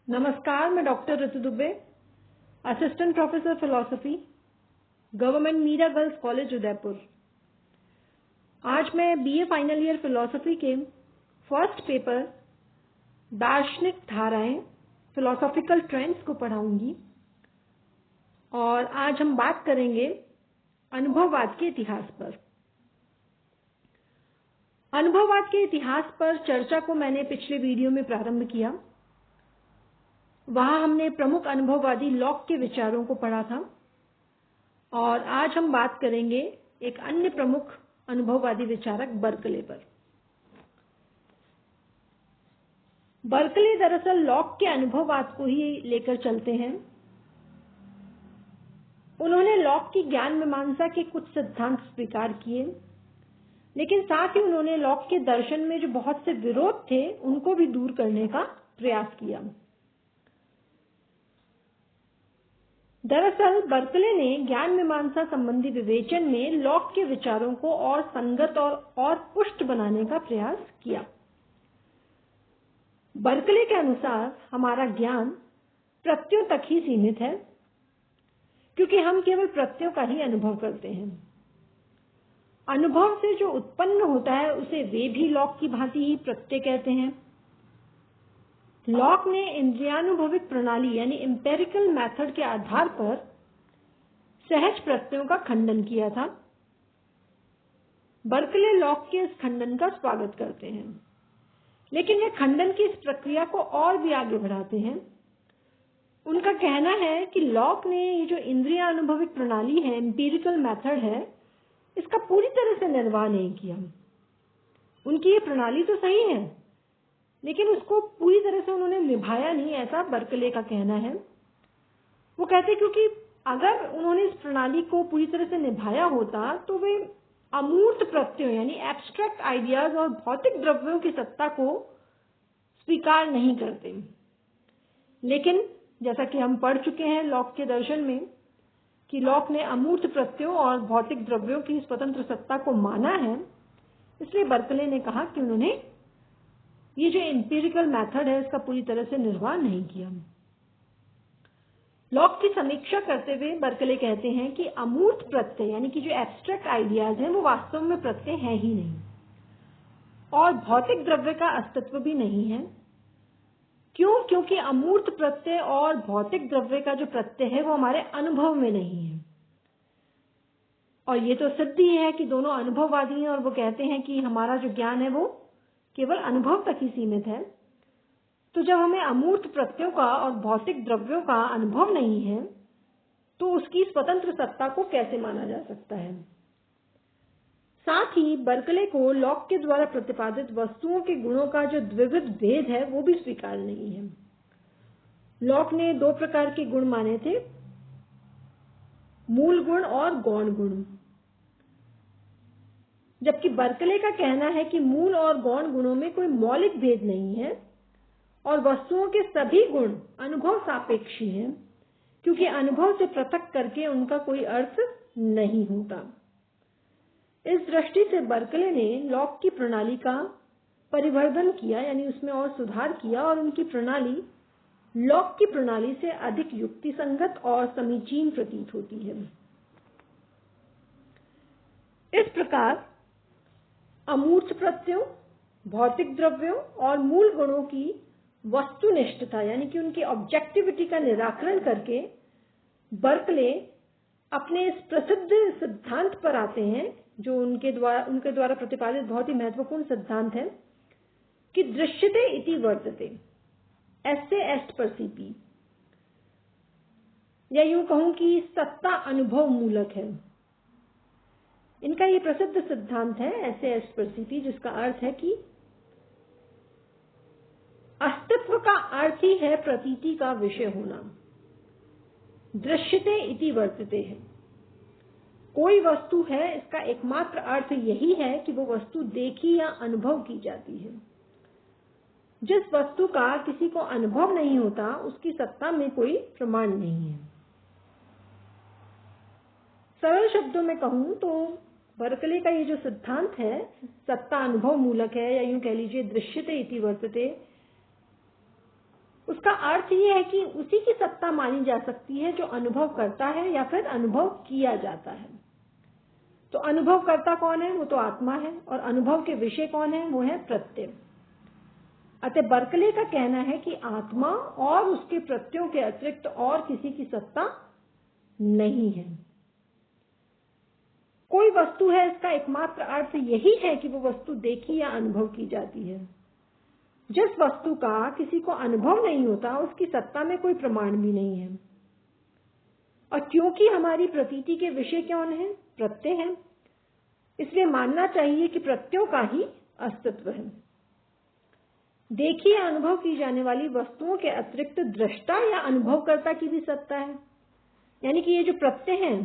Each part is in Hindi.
नमस्कार, मैं doctor Ritu Dubey, assistant professor philosophy, government Meera girls college Udaipur. आज मैं बीए फाइनल ईयर फिलॉसफी के फर्स्ट पेपर दार्शनिक धाराएं फिलोसॉफिकल ट्रेंड्स को पढ़ाऊंगी और आज हम बात करेंगे अनुभववाद के इतिहास पर। अनुभववाद के इतिहास पर चर्चा को मैंने पिछले वीडियो में प्रारंभ किया। वहां हमने प्रमुख अनुभववादी लॉक के विचारों को पढ़ा था और आज हम बात करेंगे एक अन्य प्रमुख अनुभववादी विचारक बर्कले पर। बर्कले दरअसल लॉक के अनुभववाद को ही लेकर चलते हैं। उन्होंने लॉक की ज्ञान मीमांसा के कुछ सिद्धांत स्वीकार किए, लेकिन साथ ही उन्होंने लॉक के दर्शन में जो बहुत से विरोध थे उनको भी दूर करने का प्रयास किया। दरअसल बर्कले ने ज्ञान मीमांसा संबंधी विवेचन में लॉक के विचारों को और संगत और पुष्ट बनाने का प्रयास किया। बर्कले के अनुसार हमारा ज्ञान प्रत्ययों तक ही सीमित है, क्योंकि हम केवल प्रत्ययों का ही अनुभव करते हैं। अनुभव से जो उत्पन्न होता है उसे वे भी लॉक की भांति ही प्रत्यय कहते हैं। लॉक ने इंद्रियानुभविक प्रणाली यानी एम्पेरिकल मेथड के आधार पर सहज प्रत्ययों का खंडन किया था। बर्कले लॉक के इस खंडन का स्वागत करते हैं, लेकिन वे खंडन की इस प्रक्रिया को और भी आगे बढ़ाते हैं। उनका कहना है कि लॉक ने ये जो इंद्रियानुभविक प्रणाली है, एम्पेरिकल मेथड है, इसका पूरी तरह से निर्वाह नहीं किया। उनकी ये प्रणाली तो सही है, लेकिन उसको पूरी तरह से उन्होंने निभाया नहीं, ऐसा बर्कले का कहना है। वो कहते क्योंकि अगर उन्होंने इस प्रणाली को पूरी तरह से निभाया होता तो वे अमूर्त प्रत्ययों यानी एब्स्ट्रैक्ट आइडियाज और भौतिक द्रव्यों की सत्ता को स्वीकार नहीं करते। लेकिन जैसा कि हम पढ़ चुके हैं लॉक के दर्शन में कि लॉक ने अमूर्त प्रत्ययों और भौतिक द्रव्यों की स्वतंत्र सत्ता को माना है, इसलिए बर्कले ने कहा कि उन्होंने ये जो एम्पिरिकल मेथड है इसका पूरी तरह से निर्वाह नहीं किया। लॉक की समीक्षा करते हुए बर्कले कहते हैं कि अमूर्त प्रत्यय यानी कि जो एब्स्ट्रैक्ट आइडियाज हैं वो वास्तव में प्रत्यय है ही नहीं और भौतिक द्रव्य का अस्तित्व भी नहीं है। क्यों? क्योंकि अमूर्त प्रत्यय और भौतिक द्रव्य का जो प्रत्यय है वो हमारे अनुभव में नहीं है। और ये तो सिद्ध ही है कि दोनों अनुभववादी हैं और वो कहते हैं कि हमारा जो ज्ञान है वो केवल अनुभव तक ही सीमित है। तो जब हमें अमूर्त प्रत्ययों का और भौतिक द्रव्यों का अनुभव नहीं है तो उसकी स्वतंत्र सत्ता को कैसे माना जा सकता है। साथ ही बर्कले को लॉक के द्वारा प्रतिपादित वस्तुओं के गुणों का जो द्विविध भेद है वो भी स्वीकार नहीं है। लॉक ने दो प्रकार के गुण माने थे, मूल गुण और गौण गुण, जबकि बर्कले का कहना है कि मूल और गौण गुणों में कोई मौलिक भेद नहीं है और वस्तुओं के सभी गुण अनुभव सापेक्षी हैं, क्योंकि अनुभव से पृथक करके उनका कोई अर्थ नहीं होता। इस दृष्टि से बर्कले ने लॉक की प्रणाली का परिवर्धन किया, यानी उसमें और सुधार किया और उनकी प्रणाली लॉक की प्रणाली से अधिक युक्तिसंगत और समीचीन प्रतीत होती है। इस प्रकार अमूर्त प्रत्ययों, भौतिक द्रव्यों और मूल गुणों की वस्तुनिष्ठता यानी कि उनकी ऑब्जेक्टिविटी का निराकरण करके बर्कले अपने इस प्रसिद्ध सिद्धांत पर आते हैं जो उनके द्वारा प्रतिपादित बहुत ही महत्वपूर्ण सिद्धांत है कि दृश्यते इति वर्तते, एस्से एस्ट परसीपी, या यूं कहूं कि सत्ता अनुभव मूलक है। इनका ये प्रसिद्ध सिद्धांत है एस्से एस्ट परसीपी, जिसका अर्थ है कि अस्तित्व का अर्थ ही है प्रतीति का विषय होना। दृश्यते इति वर्तते है, कोई वस्तु है इसका एकमात्र अर्थ यही है कि वो वस्तु देखी या अनुभव की जाती है। जिस वस्तु का किसी को अनुभव नहीं होता उसकी सत्ता में कोई प्रमाण नहीं है। सरल शब्दों में कहूं तो बर्कले का ये जो सिद्धांत है सत्ता अनुभव मूलक है, या यूं कह लीजिए दृश्यते इति वर्तते, उसका अर्थ ये है कि उसी की सत्ता मानी जा सकती है जो अनुभव करता है या फिर अनुभव किया जाता है। तो अनुभव करता कौन है? वो तो आत्मा है, और अनुभव के विषय कौन है? वो है प्रत्यय। अतः बर्कले का कहना है कि आत्मा और उसके प्रत्ययों के अतिरिक्त और किसी की सत्ता नहीं है। कोई वस्तु है, इसका एकमात्र अर्थ यही है कि वो वस्तु देखी या अनुभव की जाती है। जिस वस्तु का किसी को अनुभव नहीं होता, उसकी सत्ता में कोई प्रमाण भी नहीं है। और क्योंकि हमारी प्रतीति के विषय कौन है? प्रत्यय है, इसलिए मानना चाहिए कि प्रत्ययों का ही अस्तित्व है। देखी या अनुभव की जाने वाली वस्तुओं के अतिरिक्त दृष्टा या अनुभवकर्ता की भी सत्ता है। यानी कि ये जो प्रत्यय है,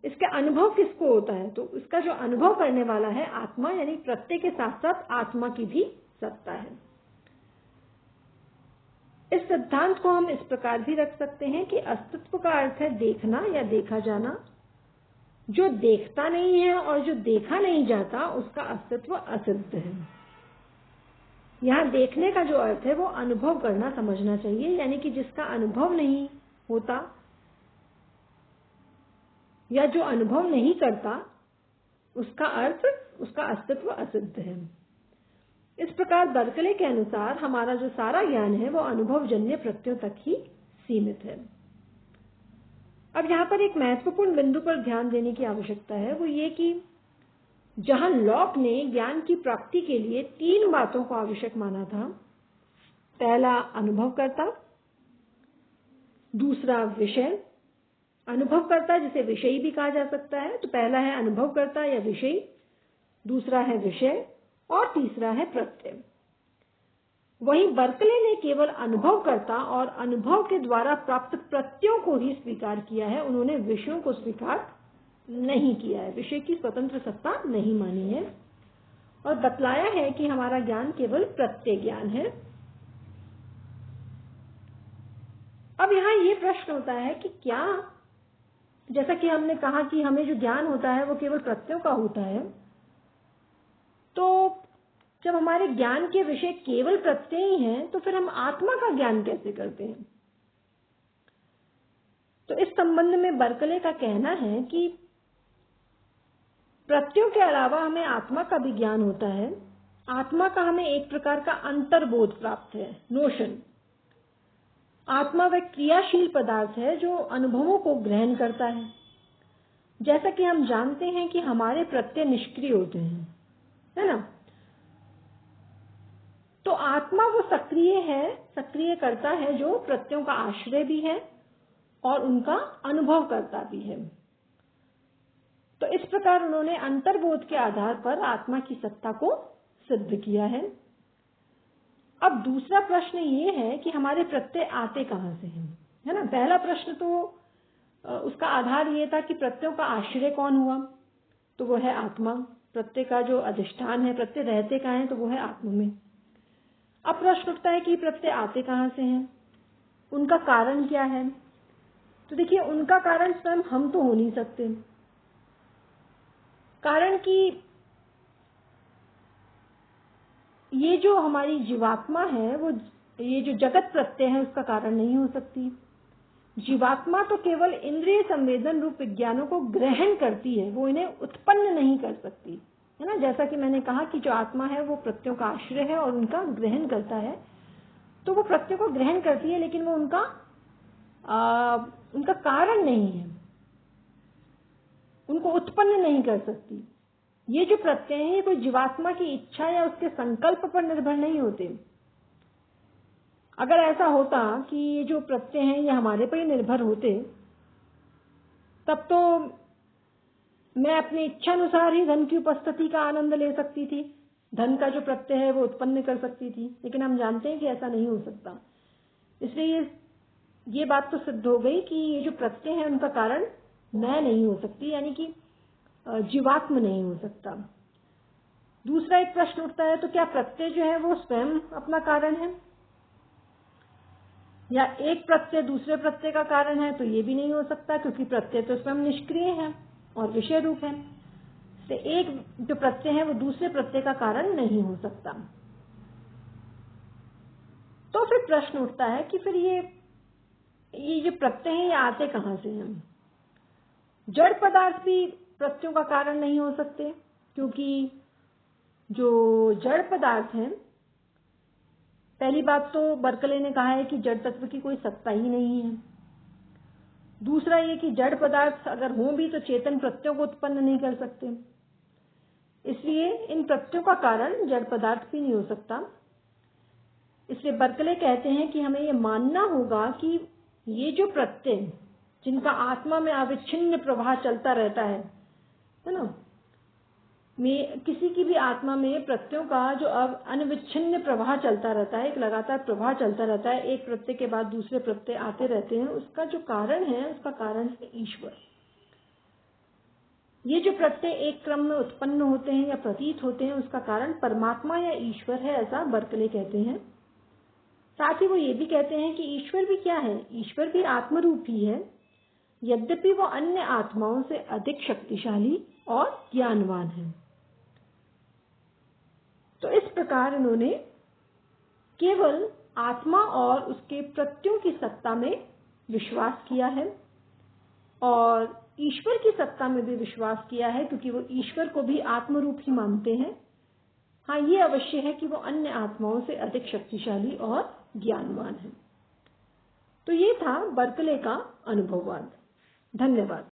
इसका अनुभव किसको होता है? तो इसका जो अनुभव करने वाला है आत्मा, यानी प्रत्यय के साथ साथ आत्मा की भी सत्ता है। इस सिद्धांत को हम इस प्रकार भी रख सकते हैं कि अस्तित्व का अर्थ है देखना या देखा जाना। जो देखता नहीं है और जो देखा नहीं जाता, उसका अस्तित्व असिद्ध है। यहाँ देखने का जो अर्थ है वो अनुभव करना समझना चाहिए, यानी कि जिसका अनुभव नहीं होता या जो अनुभव नहीं करता, उसका अर्थ, उसका अस्तित्व असिद्ध है। इस प्रकार बर्कले के अनुसार हमारा जो सारा ज्ञान है वो अनुभवजन्य प्रत्ययों तक ही सीमित है। अब यहाँ पर एक महत्वपूर्ण बिंदु पर ध्यान देने की आवश्यकता है, वो ये कि जहां लॉक ने ज्ञान की प्राप्ति के लिए 3 बातों को आवश्यक माना था, पहला अनुभवकर्ता, दूसरा विषय, अनुभवकर्ता जिसे विषयी भी कहा जा सकता है, तो पहला है अनुभवकर्ता या विषयी, दूसरा है विषय और तीसरा है प्रत्यय। वहीं बर्कले ने केवल अनुभवकर्ता और अनुभव के द्वारा प्राप्त प्रत्ययों को ही स्वीकार किया है, उन्होंने विषयों को स्वीकार नहीं किया है, विषय की स्वतंत्र सत्ता नहीं मानी है और बतलाया है कि हमारा ज्ञान केवल प्रत्यय ज्ञान है। अब यहाँ ये प्रश्न होता है कि क्या, जैसा कि हमने कहा कि हमें जो ज्ञान होता है वो केवल प्रत्ययों का होता है, तो जब हमारे ज्ञान के विषय केवल प्रत्यय ही हैं, तो फिर हम आत्मा का ज्ञान कैसे करते हैं? तो इस संबंध में बर्कले का कहना है कि प्रत्ययों के अलावा हमें आत्मा का भी ज्ञान होता है। आत्मा का हमें एक प्रकार का अंतर्बोध प्राप्त है, नोशन। आत्मा वह क्रियाशील पदार्थ है जो अनुभवों को ग्रहण करता है। जैसा कि हम जानते हैं कि हमारे प्रत्यय निष्क्रिय होते हैं, है ना? तो आत्मा वो सक्रिय है, सक्रिय करता है जो प्रत्ययों का आश्रय भी है और उनका अनुभव करता भी है। तो इस प्रकार उन्होंने अंतर्बोध के आधार पर आत्मा की सत्ता को सिद्ध किया है। अब दूसरा प्रश्न ये है कि हमारे प्रत्यय आते कहाँ से हैं, है ना? पहला प्रश्न तो उसका आधार ये था कि प्रत्ययों का आश्रय कौन हुआ, तो वो है आत्मा। प्रत्यय का जो अधिष्ठान है, प्रत्यय रहते कहाँ हैं, तो वो है आत्मा में। अब प्रश्न उठता है कि प्रत्यय आते कहाँ से हैं, उनका कारण क्या है? तो देखिए, उनका कारण स्वयं हम तो हो नहीं सकते, कारण कि ये जो हमारी जीवात्मा है, वो ये जो जगत प्रत्यय है उसका कारण नहीं हो सकती। जीवात्मा तो केवल इंद्रिय संवेदन रूप विज्ञानों को ग्रहण करती है, वो इन्हें उत्पन्न नहीं कर सकती, है ना? जैसा कि मैंने कहा कि जो आत्मा है वो प्रत्ययों का आश्रय है और उनका ग्रहण करता है, तो वो प्रत्ययों को ग्रहण करती है, लेकिन वो उनका कारण नहीं है, उनको उत्पन्न नहीं कर सकती। ये जो प्रत्यय हैं, ये कोई जीवात्मा की इच्छा या उसके संकल्प पर निर्भर नहीं होते। अगर ऐसा होता कि ये जो प्रत्यय हैं ये हमारे पर ही निर्भर होते, तब तो मैं अपनी इच्छा अनुसार ही धन की उपस्थिति का आनंद ले सकती थी, धन का जो प्रत्यय है वो उत्पन्न कर सकती थी, लेकिन हम जानते हैं कि ऐसा नहीं हो सकता। इसलिए ये बात तो सिद्ध हो गई कि ये जो प्रत्यय है उनका कारण मैं नहीं हो सकती, यानी कि जीवात्म नहीं हो सकता। दूसरा एक प्रश्न उठता है, तो क्या प्रत्यय जो है वो स्वयं अपना कारण है, या एक प्रत्यय दूसरे प्रत्यय का कारण है? तो ये भी नहीं हो सकता, क्योंकि प्रत्यय तो स्वयं निष्क्रिय है और विषय रूप है। तो एक जो प्रत्यय है वो दूसरे प्रत्यय का कारण नहीं हो सकता। तो फिर प्रश्न उठता है कि फिर ये जो प्रत्यय हैं ये आते कहाँ से हैं? जड़ पदार्थ भी प्रत्ययों का कारण नहीं हो सकते, क्योंकि जो जड़ पदार्थ हैं, पहली बात तो बर्कले ने कहा है कि जड़ तत्व की कोई सत्ता ही नहीं है। दूसरा ये कि जड़ पदार्थ अगर हों भी तो चेतन प्रत्ययों को उत्पन्न नहीं कर सकते, इसलिए इन प्रत्ययों का कारण जड़ पदार्थ भी नहीं हो सकता। इसलिए बर्कले कहते हैं कि हमें ये मानना होगा कि ये जो प्रत्यय जिनका आत्मा में अविच्छिन्न प्रवाह चलता रहता है ना, में किसी की भी आत्मा में प्रत्ययों का जो अनविच्छिन्न प्रवाह चलता रहता है, एक लगातार प्रवाह चलता रहता है, एक प्रत्यय के बाद दूसरे प्रत्यय आते रहते हैं, उसका जो कारण है उसका कारण है ईश्वर। ये जो प्रत्यय एक क्रम में उत्पन्न होते हैं या प्रतीत होते हैं उसका कारण परमात्मा या ईश्वर है, ऐसा बर्कले कहते हैं। साथ ही वो ये भी कहते हैं कि ईश्वर भी क्या है, ईश्वर भी आत्मरूप ही है, यद्यपि वो अन्य आत्माओं से अधिक शक्तिशाली और ज्ञानवान है। तो इस प्रकार इन्होंने केवल आत्मा और उसके प्रत्ययों की सत्ता में विश्वास किया है और ईश्वर की सत्ता में भी विश्वास किया है, क्योंकि वो ईश्वर को भी आत्मरूप ही मानते हैं। हाँ, ये अवश्य है कि वो अन्य आत्माओं से अधिक शक्तिशाली और ज्ञानवान है। तो ये था बर्कले का अनुभववाद। धन्यवाद।